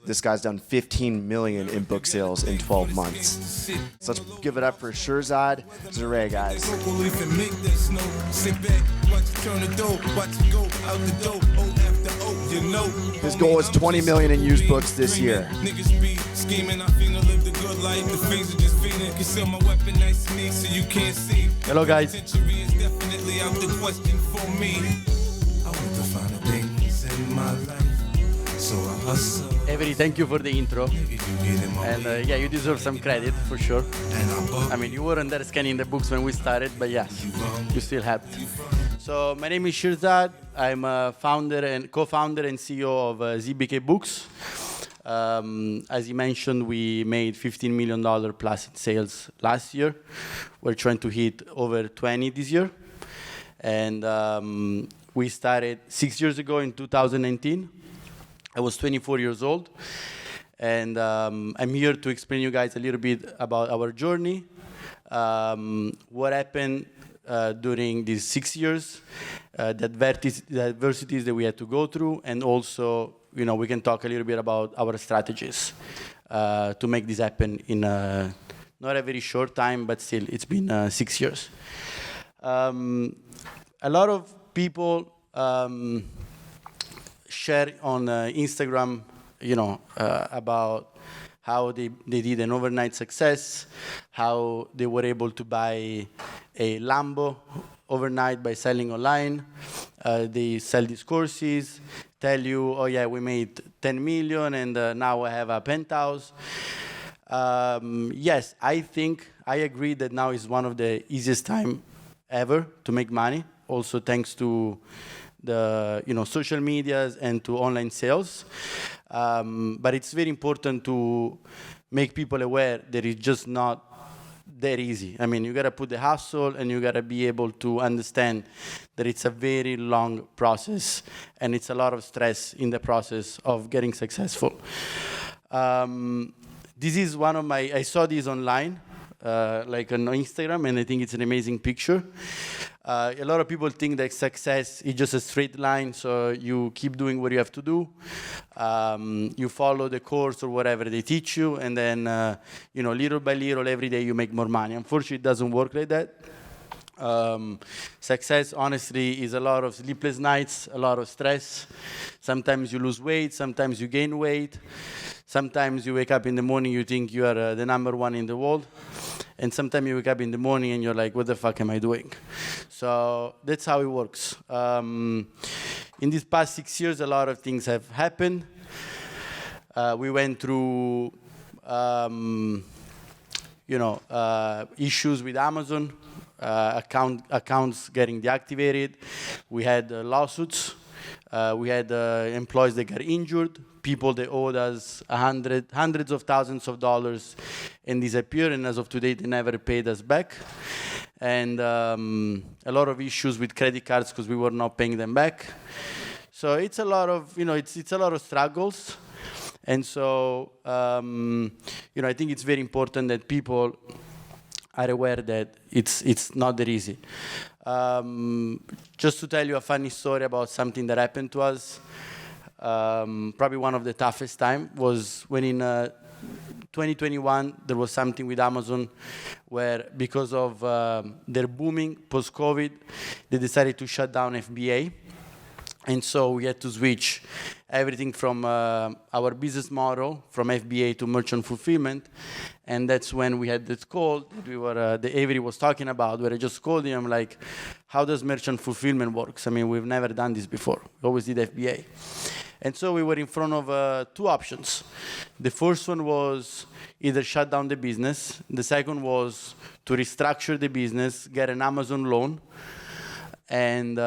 This guy's done 15 million in book sales in 12 months. So let's give it up for Shirzad Zareh, guys. His goal is 20 million in used books this year. Hello, guys. Avery, thank you for the intro. And yeah, you deserve some credit for sure. I mean, you weren't there scanning the books when we started, but yes, you still helped. So my name is Shirzad. I'm a founder and co-founder and CEO of ZBK Books. As you mentioned, we made $15 million plus in sales last year. We're trying to hit over 20 this year. And we started 6 years ago in 2019. I was 24 years old. And I'm here to explain you guys a little bit about our journey, what happened during these 6 years, the adversities that we had to go through, and also, you know, we can talk a little bit about our strategies to make this happen in not a very short time, but still, it's been 6 years. A lot of people share on Instagram, you know, about how they did an overnight success, how they were able to buy a Lambo overnight by selling online. They sell these courses, tell you, oh yeah, we made 10 million and now I have a penthouse. Yes, I agree that now is one of the easiest time ever to make money, also thanks to the social medias and to online sales. But it's very important to make people aware that it's just not that easy. I mean, you gotta put the hustle and you gotta be able to understand that it's a very long process and it's a lot of stress in the process of getting successful. This is one of I saw this online, like on Instagram, and I think it's an amazing picture. A lot of people think that success is just a straight line, so you keep doing what you have to do. You follow the course or whatever they teach you, and then, little by little, every day you make more money. Unfortunately, it doesn't work like that. Success, honestly, is a lot of sleepless nights, a lot of stress. Sometimes you lose weight, sometimes you gain weight. Sometimes you wake up in the morning, you think you are the number one in the world. And sometimes you wake up in the morning and you're like, what the fuck am I doing? So that's how it works. In these past 6 years, a lot of things have happened. We went through, issues with Amazon, accounts getting deactivated. We had lawsuits. We had employees that got injured, people that owed us hundreds of thousands of dollars and disappeared, and as of today, they never paid us back. And a lot of issues with credit cards because we were not paying them back. So it's a lot of, it's a lot of struggles. And so, I think it's very important that people are aware that it's not that easy. Just to tell you a funny story about something that happened to us, probably one of the toughest time was when in 2021 there was something with Amazon where because of their booming post-COVID, they decided to shut down FBA. And so we had to switch everything from our business model from FBA to merchant fulfillment. And that's when we had this call that that Avery was talking about, where I just called him like, how does merchant fulfillment works? I mean, we've never done this before. We always did FBA. And so we were in front of two options. The first one was either shut down the business. The second was to restructure the business, get an Amazon loan, and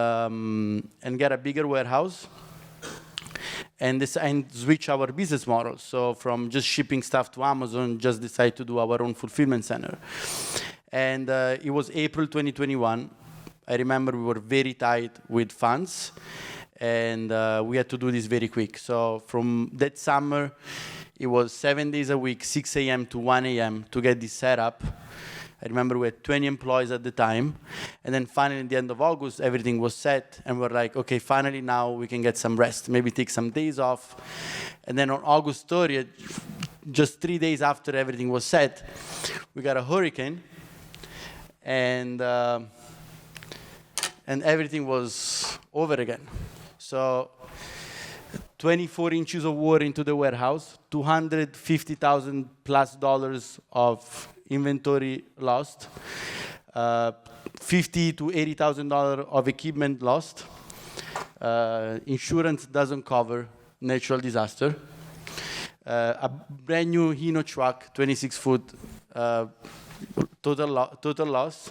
get a bigger warehouse, and switch our business model. So from just shipping stuff to Amazon, just decide to do our own fulfillment center. And it was April 2021. I remember we were very tight with funds, and we had to do this very quick. So from that summer, it was 7 days a week, 6 a.m. to 1 a.m. to get this set up. I remember we had 20 employees at the time. And then finally, at the end of August, everything was set. And we're like, okay, finally now we can get some rest, maybe take some days off. And then on August 30th, just 3 days after everything was set, we got a hurricane. And everything was over again. So 24 inches of water into the warehouse, $250,000 plus of inventory lost, $50,000 to $80,000 of equipment lost. Insurance doesn't cover natural disaster. A brand new Hino truck, 26-foot, total loss.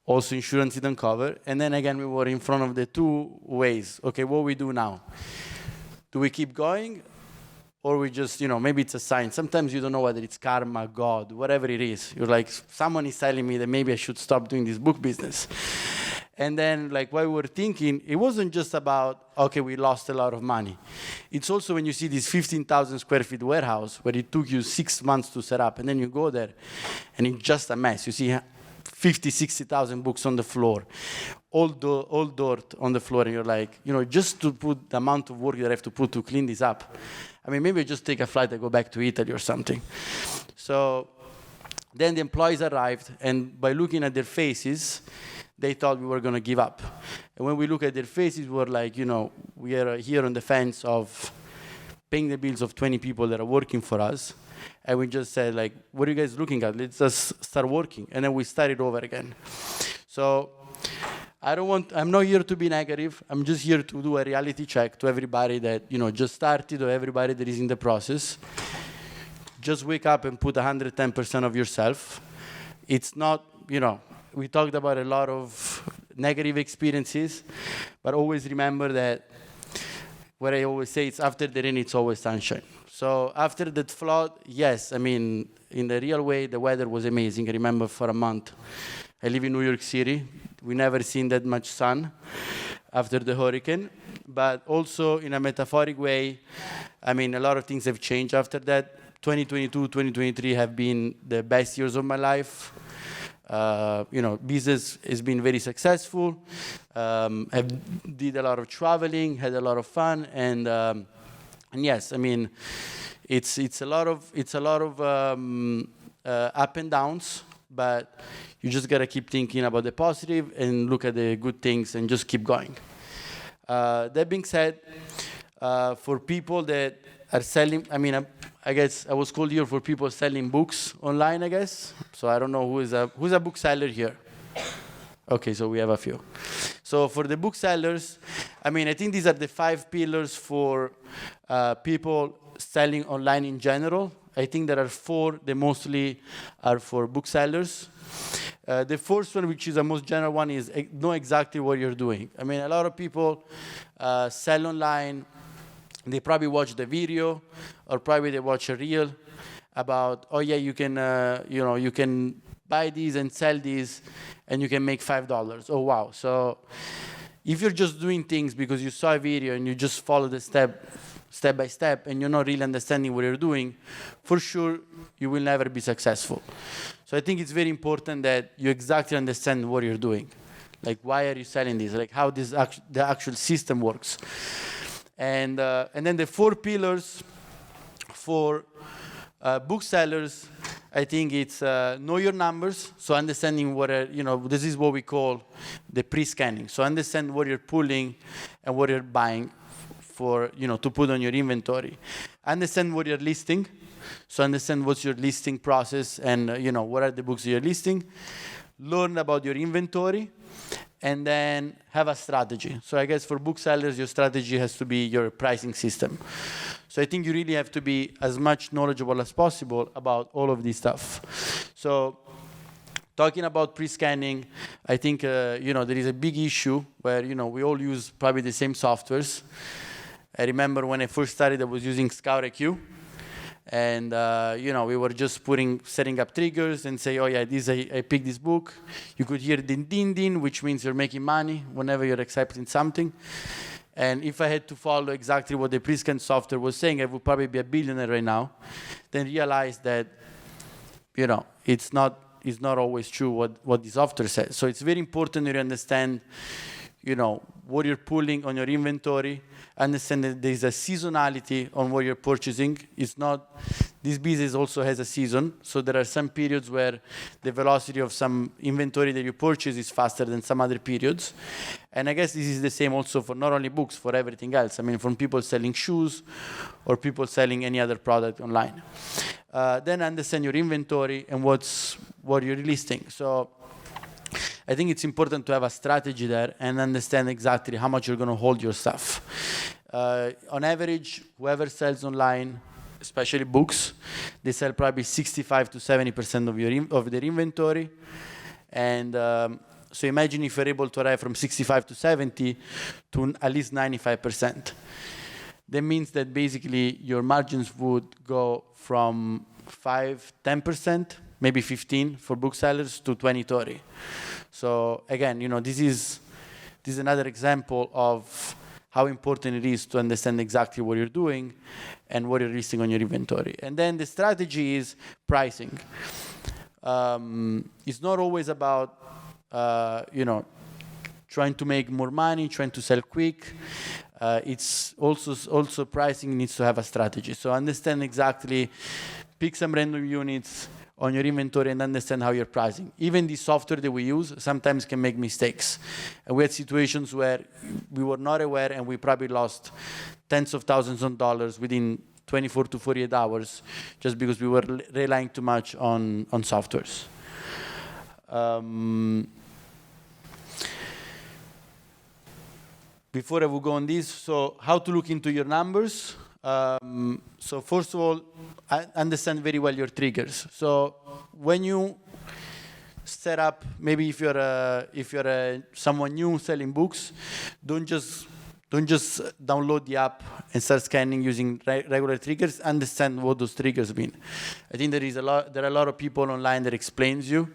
Also, insurance didn't cover. And then again, we were in front of the two ways. Okay, what we do now? Do we keep going? Or we just, maybe it's a sign. Sometimes you don't know whether it's karma, God, whatever it is. You're like, someone is telling me that maybe I should stop doing this book business. And then, while we were thinking, it wasn't just about, okay, we lost a lot of money. It's also when you see this 15,000 square feet warehouse where it took you 6 months to set up, and then you go there, and it's just a mess. You see 50, 60,000 books on the floor, all dirt on the floor, and you're like, just to put the amount of work that I have to put to clean this up. I mean, maybe I just take a flight and go back to Italy or something. So then the employees arrived, and by looking at their faces, they thought we were going to give up. And when we look at their faces, we're like, we are here on the fence of paying the bills of 20 people that are working for us. And we just said, what are you guys looking at? Let's just start working. And then we started over again. So I'm not here to be negative. I'm just here to do a reality check to everybody that, just started, or everybody that is in the process. Just wake up and put 110% of yourself. It's not, we talked about a lot of negative experiences, but always remember that what I always say, it's after the rain, it's always sunshine. So after that flood, yes, I mean, in the real way, the weather was amazing. I remember for a month, I live in New York City. We never seen that much sun after the hurricane. But also in a metaphoric way, I mean, a lot of things have changed after that. 2022, 2023 have been the best years of my life. Business has been very successful. I did a lot of traveling, had a lot of fun, and yes, I mean, it's a lot of up and downs, but you just gotta keep thinking about the positive and look at the good things and just keep going. That being said, for people that are selling, I guess I was called here for people selling books online, I guess. So I don't know who's a bookseller here. Okay, so we have a few. So for the booksellers, I think these are the 5 pillars for people selling online in general. I think there are 4 that mostly are for booksellers. The first one, which is the most general one, is know exactly what you're doing. A lot of people sell online. They probably watch the video, or probably they watch a reel about, oh yeah, you can buy these and sell these, and you can make $5. Oh wow! So if you're just doing things because you saw a video and you just follow the step by step, and you're not really understanding what you're doing, for sure you will never be successful. So I think it's very important that you exactly understand what you're doing. Why are you selling this? How the actual system works. And then the 4 pillars for booksellers, I think it's know your numbers. So understanding what this is what we call the pre-scanning. So understand what you're pulling and what you're buying for to put on your inventory. Understand what you're listing. So understand what's your listing process and what are the books you're listing. Learn about your inventory. And then have a strategy. So I guess for booksellers, your strategy has to be your pricing system. So I think you really have to be as much knowledgeable as possible about all of this stuff. So talking about pre-scanning, I think there is a big issue where we all use probably the same softwares. I remember when I first started, I was using Scout IQ. And, we were just setting up triggers and say, oh yeah, I picked this book. You could hear din, din, din, which means you're making money whenever you're accepting something. And if I had to follow exactly what the pre-scan software was saying, I would probably be a billionaire right now. Then realize that, it's not is not always true what the software says. So it's very important that you understand, what you're pulling on your inventory, understand that there's a seasonality on what you're purchasing. This business also has a season, so there are some periods where the velocity of some inventory that you purchase is faster than some other periods. And I guess this is the same also for not only books, for everything else. I mean, from people selling shoes or people selling any other product online. Then understand your inventory and what you're listing. So I think it's important to have a strategy there and understand exactly how much you're going to hold your stuff. On average, whoever sells online, especially books, they sell probably 65 to 70% of their inventory. And so imagine if you're able to arrive from 65 to 70 to at least 95%. That means that basically your margins would go from 5-10%, maybe 15 for booksellers, to 20-30. So again, this is another example of how important it is to understand exactly what you're doing and what you're listing on your inventory. And then the strategy is pricing. It's not always about, trying to make more money, trying to sell quick. It's also pricing needs to have a strategy. So understand exactly, pick some random units on your inventory and understand how you're pricing. Even the software that we use sometimes can make mistakes. And we had situations where we were not aware and we probably lost tens of thousands of dollars within 24 to 48 hours just because we were relying too much on softwares. Before I will go on this, so how to look into your numbers. So first of all, understand very well your triggers. So when you set up, maybe if you're someone new selling books, don't just download the app and start scanning using regular triggers. Understand what those triggers mean. I think there are a lot of people online that explains you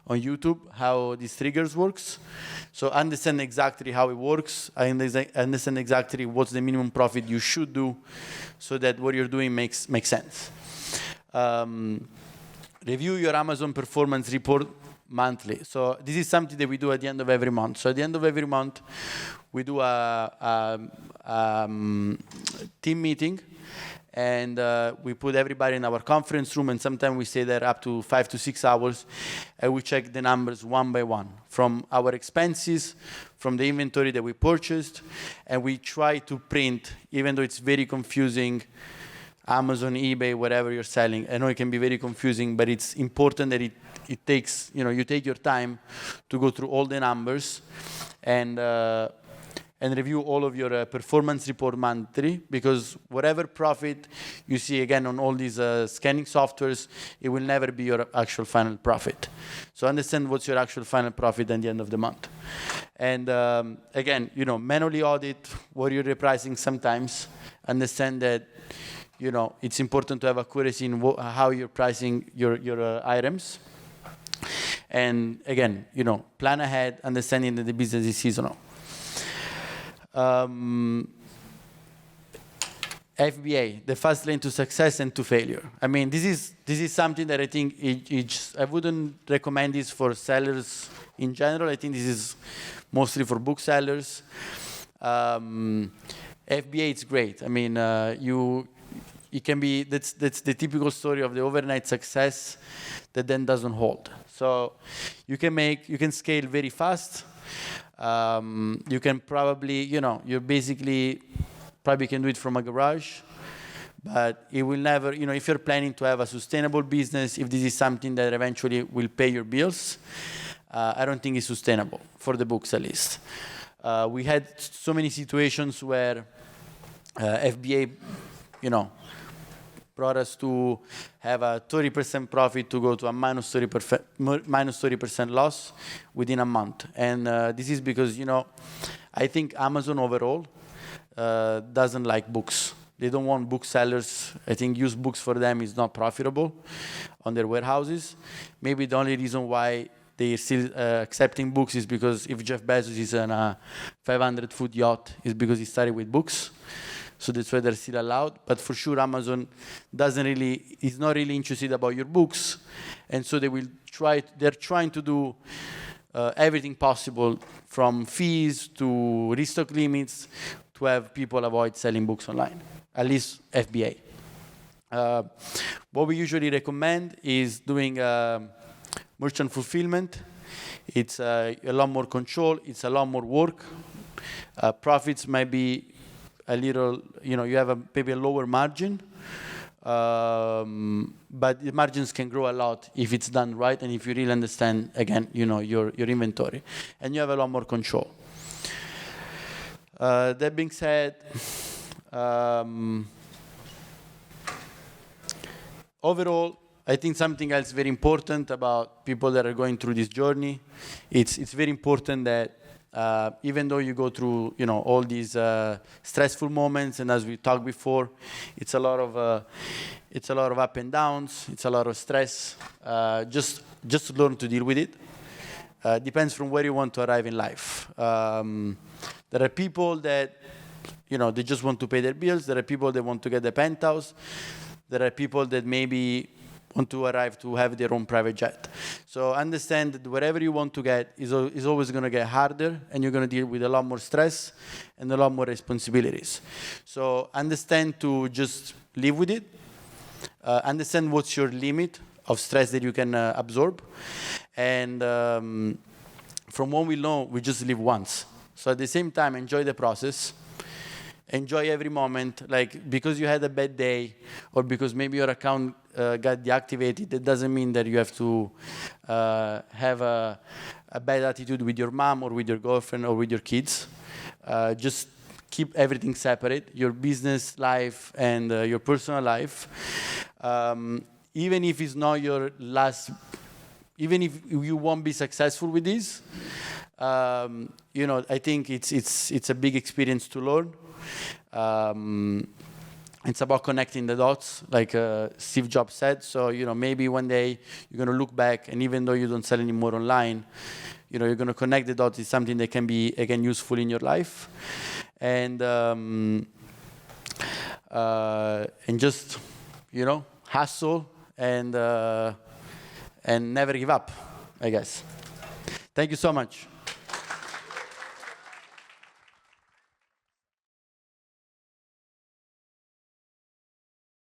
on YouTube how these triggers works. So understand exactly how it works. I understand exactly what's the minimum profit you should do, so that what you're doing makes sense. Review your Amazon performance report monthly. So this is something that we do at the end of every month. So at the end of every month, we do a team meeting, and we put everybody in our conference room, and sometimes we stay there up to 5 to 6 hours, and we check the numbers one by one, from our expenses, from the inventory that we purchased, and we try to print, even though it's very confusing, Amazon, eBay, whatever you're selling. I know it can be very confusing, but it's important that it takes, you take your time to go through all the numbers and review all of your performance report monthly, because whatever profit you see, again, on all these scanning softwares, it will never be your actual final profit. So understand what's your actual final profit at the end of the month. And again, manually audit what you're repricing sometimes. Understand that, it's important to have accuracy in how you're pricing your items. And again, plan ahead, understanding that the business is seasonal. FBA, the fast lane to success and to failure. I mean, this is something that I think I wouldn't recommend this for sellers in general. I think this is mostly for booksellers. FBA, it's great. I mean, it can be, that's the typical story of the overnight success that then doesn't hold. So you can scale very fast. You can probably, you basically probably can do it from a garage, but it will never, if you're planning to have a sustainable business, if this is something that eventually will pay your bills, I don't think it's sustainable for the books at least. We had so many situations where FBA, brought us to have a 30% profit to go to a minus 30% loss within a month. And this is because, I think Amazon overall doesn't like books. They don't want booksellers. I think used books for them is not profitable on their warehouses. Maybe the only reason why they're still accepting books is because if Jeff Bezos is on a 500-foot yacht, is because he started with books. So that's why they're still allowed. But for sure, Amazon is not really interested about your books. And so they're trying to do everything possible, from fees to restock limits, to have people avoid selling books online, at least FBA. What we usually recommend is doing merchant fulfillment. It's a lot more control. It's a lot more work. Profits might be a little, you have maybe a lower margin. But the margins can grow a lot if it's done right and if you really understand, again, your inventory. And you have a lot more control. That being said, overall, I think something else very important about people that are going through this journey, it's very important that even though you go through all these stressful moments, and as we talked before, it's a lot of up and downs, it's a lot of stress. Just learn to deal with it. Depends from where you want to arrive in life. There are people that they just want to pay their bills. There are people that want to get the penthouse. There are people that maybe want to arrive to have their own private jet. So understand that whatever you want to get is always going to get harder, and you're going to deal with a lot more stress and a lot more responsibilities. So understand to just live with it. Understand what's your limit of stress that you can absorb. And from what we know, we just live once. So at the same time, enjoy the process. Enjoy every moment. Like, because you had a bad day, or because maybe your account got deactivated, that doesn't mean that you have to have a bad attitude with your mom or with your girlfriend or with your kids. Just keep everything separate, your business life and your personal life. Even if it's not your last, even if you won't be successful with this, I think it's a big experience to learn. It's about connecting the dots, like Steve Jobs said. So, maybe one day you're going to look back, and even though you don't sell anymore online, you're going to connect the dots. It's something that can be, again, useful in your life. And just, hustle and never give up, I guess. Thank you so much.